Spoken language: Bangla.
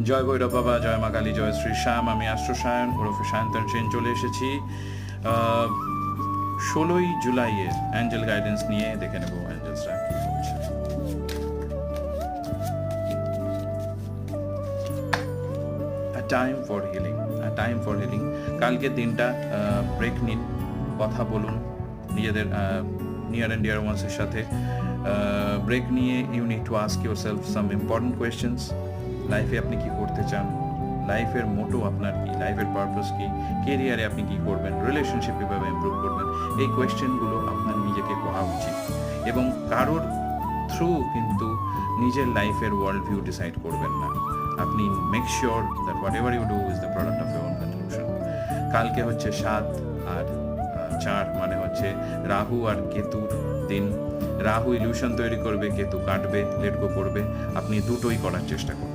জয় ভৈরব বাবা, জয় মা কালী, জয় শ্রী শ্যাম। আমি অ্যাস্ট্রো সায়ন ওরফে সায়ন্তন সেন চলে এসেছি 16ই জুলাইয়ের অ্যাঞ্জেল গাইডেন্স নিয়ে। দেখে নেব অ্যাঞ্জেলসরা কি বলছে। Time for healing, time for healing. কালকের দিনটা ব্রেক নিন, কথা বলুন নিজেদের নিয়ার অ্যান্ড ডিয়ার ওয়ান্সের সাথে। ব্রেক নিয়ে you need to ask yourself some important questions. লাইফে আপনি কি করতে চান, লাইফের মোটো আপনার কি, লাইফের পারপাস কি, কেরিয়ারে আপনি কি করবেন, রিলেশনশিপ কীভাবে ইমপ্রুভ করবেন, এই কোয়েশ্চেনগুলো আপনার নিজেকে করা উচিত। এবং কারোর থ্রু কিন্তু নিজের লাইফের ওয়ার্ল্ড ভিউ ডিসাইড করবেন না। আপনি make sure that whatever you do is the product of your own conclusion. কালকে হচ্ছে 7 আর 4, মানে হচ্ছে রাহু আর কেতুর দিন। রাহু ইলিউশন তৈরি করবে, কেতু কাটবে, লেট গো করবে। আপনি দুটোই করার চেষ্টা করুন।